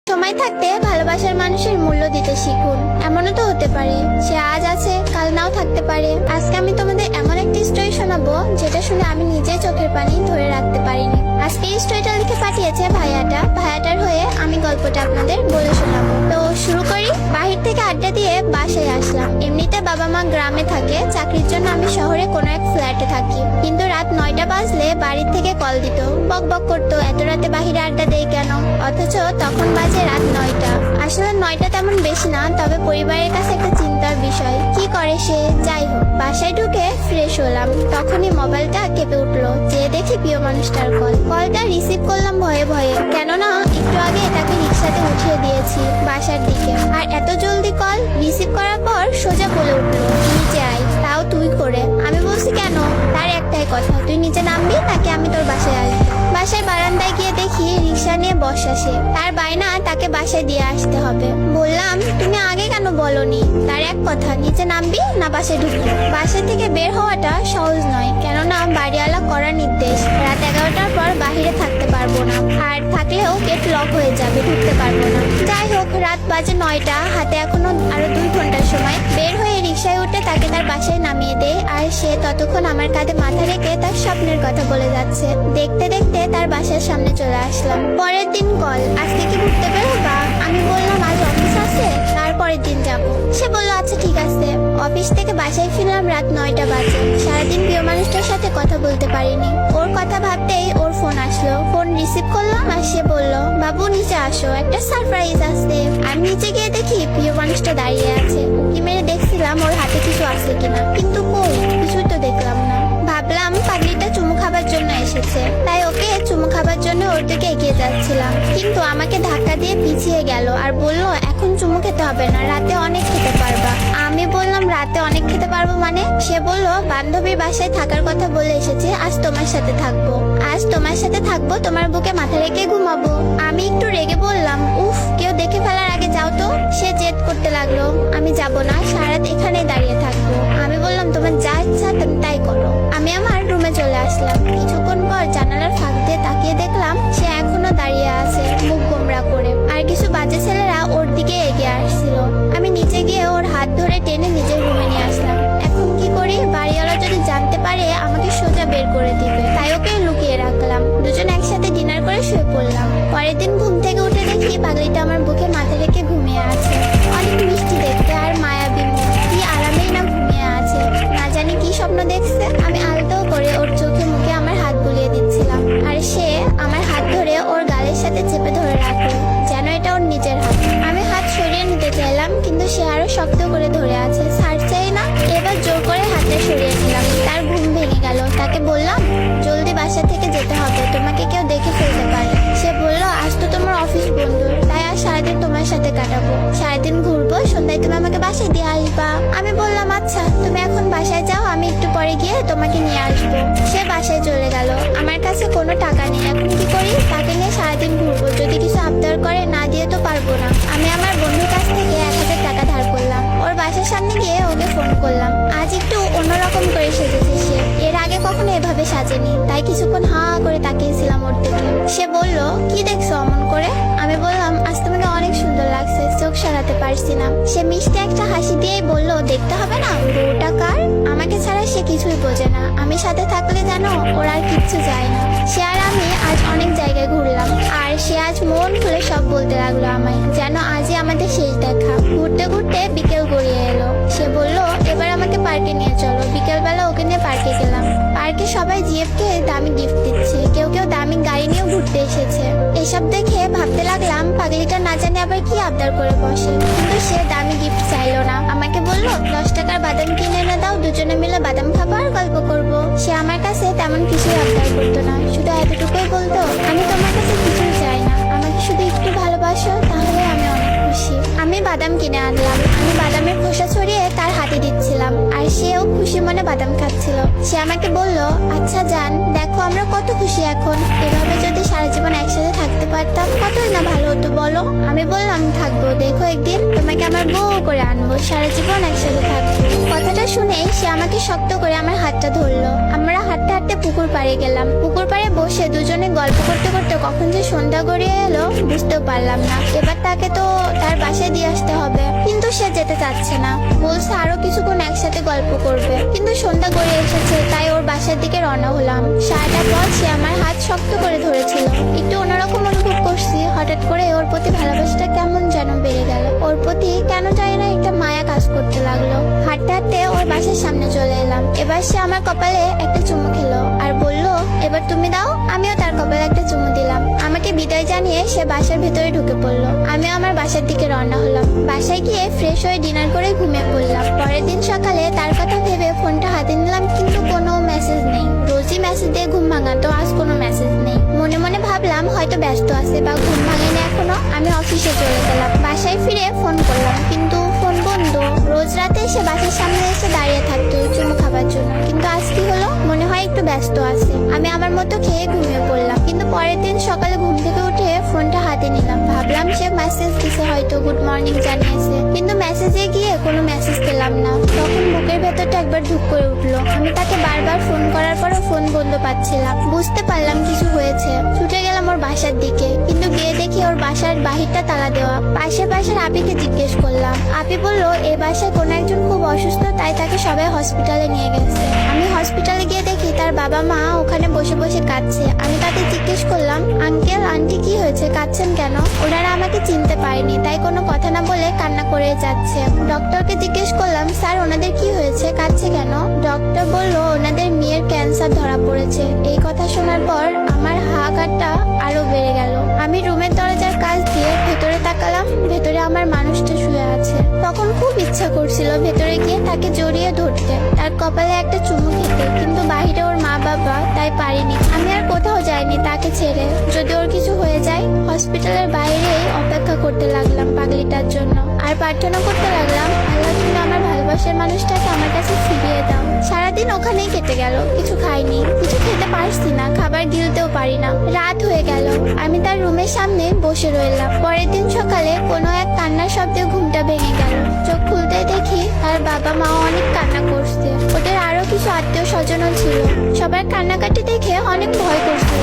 সময় থাকতে ভালোবাসার মানুষের মূল্য দিতে শিখুন। এমনও তো হতে পারে সে আজ আছে কাল নাও থাকতে পারে। আজকে আমি তোমাদের এমন একটি স্টোরি শোনাবো যেটা শুনে আমি নিজে চোখের পানি ধরে রাখতে পারিনি। আজকে এই স্টোরিটা লিখে পাঠিয়েছে ভাইয়াটার হয়ে আমি গল্পটা আপনাদের বলে শোনাবো। তো শুরু করি। বাহির থেকে আড্ডা দিয়ে বাসায় আসলাম। এমনিতে বাবা মা গ্রামে থাকে, চাকরির জন্য আমি শহরে কোনো এক ফ্ল্যাটে থাকি। কিন্তু রাত 9টা বাজলে বাড়ির থেকে কল দিত, বক বক করতো এত রাতে বাহিরে আড্ডা দেই কেন, অথচ তখন বাজে রাত 9টা। আসলে 9টা তেমন বেশি না, তবে পরিবারের কাছে একটা চিন্তার বিষয়। কি করে সে? যাই হোক, বাসায় ঢুকে ফ্রেশ হলাম, তখনই মোবাইলটা কেঁপে উঠলো। যে দেখি প্রিয় মানুষটার কলটা রিসিভ করলাম ভয়ে ভয়ে, কেননা একটু আগে তাকে রিক্সাতে উঠিয়ে দিয়েছি বাসার দিকে। আর এত জলদি কল রিসিভ করার পর সোজা বলে উঠলো, নিচে আয়, তাও তুই করে। আমি বলছি কেন? তার একটাই কথা, তুই নিচে নামবি নাকি আমি তোর বাসায় আসবো। বাসায় বারান্দায় গিয়ে দেখি রিক্সা নিয়ে বসা সে। তার বায়না তাকে বাসায় দিয়ে আসতে হবে। বললাম, তুমি আগে কেন বলনি? তার এক কথা, নিচে নামবি না বাসায় ঢুকবি। বাসা থেকে বের হওয়াটা সহজ নয়, কেননা বাড়িওয়ালা করা নির্দেশ রাত 11টার পর বাহিরে থাকতে পারবো না, আর থাকলেও গেট লক হয়ে যাবে, ঢুকতে পারবো না। যাই হোক, রাত বাজে 9টা, হাতে এখনো আরো 2 ঘন্টার সময়। বের হয়ে রিক্সায় উঠে তাকে তার বাসায় নামিয়ে দেয়, আর সে ততক্ষণ আমার কাঁধে মাথা রেখে তার স্বপ্নের কথা বলে যাচ্ছে। দেখতে দেখতে তার বাসার সামনে চলে আসলাম। পরের দিন কল, আজকে কি ঘুরতে বেরোবা? আমি বললাম আজ অফিস আছে, তারপরের দিন যাব। সে বললো আচ্ছা ঠিক আছে। অফিস থেকে বাসায় ফিরলাম রাত 9টা বাজে। সারাদিন প্রিয় মানুষটার সাথে কথা বলতে পারিনি। ওর কথা ভাবতেই ওর ফোন আসলো। ফোন রিসিভ করলাম আর সে বলল, বাবু নিচে আসো, একটা সারপ্রাইজ আছে। আমি নিচে গিয়ে দেখি প্রিয় মানুষটা দাঁড়িয়ে আছে। উঁকি মেরে দেখছিলাম ওর হাতে কিছু আছে কিনা, কিন্তু কই, কিছুই তো দেখলাম না। ভাবলাম পাগলিটা চুমু খাবার জন্য এসেছে, তাই ওকে চুমু খাবার জন্য ওর দিকে এগিয়ে যাচ্ছিলাম। কিন্তু আমাকে ধাক্কা দিয়ে পিছিয়ে গেল আর বলল, এখন চুমু খেতে হবে না, রাতে অনেক খেতে পারবা। আমি বললাম, রাতে অনেক খেতে পারবো মানে? সে বলল, বান্ধবীর বাসায় থাকার কথা বলে এসেছে, আজ তোমার সাথে থাকবো। আজ তোমার সাথে থাকবো, তোমার বুকে মাথা রেখে ঘুমাবো। আমি একটু রেগে বললাম, উফ, কেউ দেখে ফেলার আগে যাও তো। সে জেদ করতে লাগলো, আমি যাব না, সারারাত এখানেই দাঁড়িয়ে থাকবো। আমি বললাম, তোমার যা ইচ্ছা তুমি তাই করো। আমি আমার রুমে চলে আসলাম। কিছুক্ষণ পর জানালার ফাঁক দিয়ে তাকিয়ে দেখলাম সে এখনো দাঁড়িয়ে আছে, মুখ গোমড়া করে। আর কিছু বাজে ছেলেরা ওর দিকে এগিয়ে আসছিল। আমি নিচে গিয়ে ওর হাত ধরে টেনে নিজের রুমে নিয়ে আসলাম। এখন কি করি? বাড়িওয়ালা যদি জানতে পারে আমাকে সোজা বের করে দিবে, তাই ওকে লুকিয়ে রাখলাম। দুজন একসাথে ডিনার করে শুয়ে পড়লাম। পরের দিন ঘুম থেকে উঠে দেখি পাগলিটা আমার বুকে মাথা রেখে ঘুমিয়ে আছে। অনেক মিষ্টি দেখতে আর মায়াবী মুখ, কি আরামেই না ঘুমিয়ে আছে। না জানি কি স্বপ্ন দেখছে। আমি আলতো করে ওর চোখে মুখে আমার হাত বুলিয়ে দিচ্ছিলাম, আর সে আমার হাত ধরে ওর গালের সাথে চেপে ধরে রাখলো, যেন এটা ওর নিজের হাত। আমি হাত সরিয়ে নিতে চাইলাম, কিন্তু সে আরো শক্ত করে ধরে আছে, ছাড়ছেই না। এবার জোর করে হাতটা সরিয়ে নিলাম। তার ঘুম ভেঙে গেল। তাকে বললাম, জলদি বাসা থেকে যেতে হবে, তোমাকে কেউ দেখে ফেলতে পারে। সে বলল, আজ তো তোমার অফিস বন্ধ, তাই আজ সারাদিন তোমার সাথে কাটাবো, সারাদিন ঘুরবো, সন্ধ্যায় তুমি আমাকে বাসায় দিয়ে আসবা। আমি বললাম, আচ্ছা তুমি এখন বাসায় যাও, আমি একটু পরে গিয়ে তোমাকে নিয়ে আসবো। সে বাসায় চলে গেল। আমার কাছে কোনো টাকা নেই, এখন কি করি? তাকে নিয়ে সারাদিন ঘুরবো, যদি কিছু আবদার করে না দিয়ে তো পারবো না। আমি আমার বন্ধুর কাছ থেকে 1000 টাকা ধার করলাম। ওর বাসার সামনে গিয়ে ওকে ফোন করলাম। আজ একটু অন্যরকম করে সেজেছে সে, এর আগে কখনো এভাবে সাজেনি, তাই কিছুক্ষণ হা করে তাকিয়েছিলাম ওর দিকে। সে বলল, কি দেখছো অমন করে? আমি বললাম, আজ তোমাকে অনেক সুন্দর লাগছে, চোখ সরাতে পারছি না। সে মিষ্টি একটা হাসি দিয়েই বলল, দেখতে হবে না, বউটা কার? আমাকে ছাড়া সে কিছুই বোঝে না। আমি সাথে থাকলে জানো ওর আর কিচ্ছু যায় না। সে আর আমি আজ অনেক জায়গায় ঘুরলাম, আর সে আজ মন খুলে সব বলতে লাগলো আমায়, যেন আজই আমাদের শেষ দেখা। ঘুরতে ঘুরতে বিকেল গড়িয়ে এলো। সে বলল, এবার আমাকে পার্কে নিয়ে চলো। বিকেলবেলা ওকে নিয়ে পার্কে গেলাম। পার্কে সবাই জিএফকে দামি গিফট দিচ্ছে, কেউ কেউ দামি গাড়ি নিয়েও ঘুরতে এসেছে। এসব দেখে ভাবতে লাগলাম, পাগলিটা না জানি আবার কি আবদার করে বসে। কিন্তু সে দামি গিফট চাইলো না, আমাকে বলল 10 টাকার বাদাম কিনে এনে দাও, দুজনে মিলে বাদাম খাবো আর গল্প করবো। সে আমার কাছে তেমন কিছুই আবদার করতো না, শুধু এতটুকুই বলতো, আমি তোমার কাছে কিছুই চাই না, আমাকে শুধু একটু ভালোবাসো, তাহলে আমি অনেক খুশি। আমি বাদাম কিনে আনলাম। আমি বাদামের খোসা ছড়িয়ে তার হাতে দিচ্ছিলাম, আর সেও খুশি মনে বাদাম খাচ্ছিল। সে আমাকে বলল, আচ্ছা জান, দেখো আমরা কত খুশি এখন, এভাবে যদি সারা জীবন একসাথে থাকতে পারতাম কতই না ভালো হতো বলো। আমি বললাম, থাকবো, দেখো একদিন তোমাকে তাকে আমার বউ করে আনবো, সারা জীবন একসাথে থাকবো। কথাটা শুনে সে আমাকে শক্ত করে আমার হাতটা ধরলো। আমরা হাঁটতে হাঁটতে পুকুর পাড়ে গেলাম। পুকুর পাড়ে বসে দুজনে গল্প করতে করতে কখন যে সন্ধ্যা গড়িয়ে এলো বুঝতেও পারলাম না। এবার তাকে তো তার বাসায় দিয়ে আসতে হবে, কিন্তু সে যেতে চাচ্ছে না। বলছে আরো কিছুক্ষণ একসাথে গল্প করবে, কিন্তু সন্ধ্যা গড়িয়ে এসেছে, তাই ওর বাসার দিকে রওনা হলাম। সারাটা পথ সে আমার হাত শক্ত করে ধরেছিল। একটু অন্যরকম অনুভব করছি। হঠাৎ করে ওর প্রতি ভালোবাসাটা কেমন যেন বেড়ে গেল। ওর প্রতি কেন জানি না একটা মায়া কাজ করতে লাগলো। হাঁটতে হাঁটতে ওর বাসার সামনে চলে এলাম। এবার সে আমার কপালে একটা চুমু খেলো আর বলল, এবার তুমি দাও। আমিও তার কপালে একটা চুমু দিলাম। আমাকে বিদায় জানিয়ে সে বাসার ভেতরে ঢুকে পড়লো। আমিও আমার বাসার দিকে রওনা হলাম। বাসায় গিয়ে ফ্রেশ হয়ে ডিনার করে ঘুমিয়ে পড়লাম। পরের দিন সকালে তার কথা ভেবে ফোনটা হাতে নিলাম, কিন্তু কোনো মেসেজ নেই। রোজই মেসেজ দিয়ে ঘুম ভাঙাতো, আজ কোনো মেসেজ নেই। মনে মনে ভাবলাম হয়তো ব্যস্ত আছে বা ঘুম ভাঙেনি এখনো। আমি অফিসে চলে গেলাম। বাসায় ফিরে ফোন করলাম, কিন্তু ফোন বন্ধ। রোজ রাতে সে বাসার সামনে এসে দাঁড়িয়ে থাকতো চুমু খাবার জন্য, কিন্তু আজ কি হলো? মনে হয় একটু ব্যস্ত আছে। আমি আমার মতো খেয়ে ঘুমিয়ে পড়লাম। কিন্তু পরের দিন সকালে ঘুম থেকে উঠে ফোনটা হাতে নিলাম। ভাবলাম সে মেসেজ দিছে, হয়তো গুড মর্নিং জানিয়েছে, কিন্তু মেসেজে গিয়ে কোনো মেসেজ পেলাম না। তখন বুকের ভেতরটা একবার ধুক করে উঠলো। আমি তাকে বারবার ফোন করার পরও ফোন বন্ধ পাচ্ছিলাম। বুঝতে পারলাম কিছু হয়েছে। ছুটে গেলাম ওর বাসার দিকে, কিন্তু গিয়ে দেখি ওর বাসার বাহিরটা তালা দেওয়া। পাশের বাসার আপিকে জিজ্ঞেস করলাম। আপি বলল এই বাসায় কোনো একজন খুব অসুস্থ, তাই তাকে সবাই হসপিটালে নিয়ে গেছে। আমি হসপিটালে গিয়ে দেখি তার বাবা মা ওখানে বসে বসে কাঁদছে। আমি তাদের জিজ্ঞেস করলাম, আঙ্কেল আন্টি কি হয়েছে, কাঁদছেন কেন? ওনারা আমাকে চিনতে পারেনি, তাই কোনো কথা না বলে কান্না করে যাচ্ছে। ডক্টরকে জিজ্ঞেস করলাম, স্যার ওনাদের কি হয়েছে, কাঁদছে কেন? ডক্টর বলল ওনাদের মেয়ের ক্যান্সার ধরা পড়েছে। এই কথা শোনার পর আমার হাহাকারটা আরো বেড়ে গেল। আমি রুমের দরজার কাছ দিয়ে ভেতরে তাকালাম। ভেতরে আমার মানুষটা শুয়ে আছে। তখন খুব ইচ্ছা করছিল ভেতরে গিয়ে তাকে জড়িয়ে ধরতে, তার কপালে একটা চুমু খেতে, কিন্তু বাহিরে ওর মা বাবা, তাই পারিনি। আমি আর কোথাও যাইনি তাকে ছেড়ে। যদি ওর কিছু হয়ে যায়, হসপিটালের বাইরেই অপেক্ষা করতে লাগলাম পাগলিটার জন্য। আর প্রার্থনা করতে লাগলাম, আল্লাহ তুমি আমার ভালোবাসার মানুষটাকে আমার কাছে ফিরিয়ে দাও। সারাদিন ওখানেই কেটে গেল। কিছু খাইনি, কিছু খেতে পারছি না, খাবার গিলতেও পারি না। রাত হয়ে গেল। আমি তার রুমের সামনে বসে রইলাম। পরের দিন সকালে কোনো এক কান্নার শব্দে ঘুমটা ভেঙে গেল। চোখ খুলতে দেখি তার বাবা মাও অনেক কান্না করছে। ওদের আরো কিছু আত্মীয় স্বজনও ছিল। সবার কান্নাকাটি দেখে অনেক ভয় করছিল।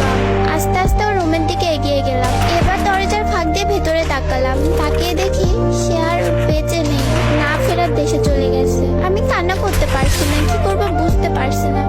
আস্তে আস্তে ওর রুমের দিকে এগিয়ে গেলাম। এবার দরজার ফাঁক দিয়ে ভেতরে তাকালাম। তাকিয়ে দেখি সে আর বেঁচে নেই, না ফেরার দেশে চলে গেছে। আমি কান্না করতে পারছি না, কি করবো বুঝতে পারছি না।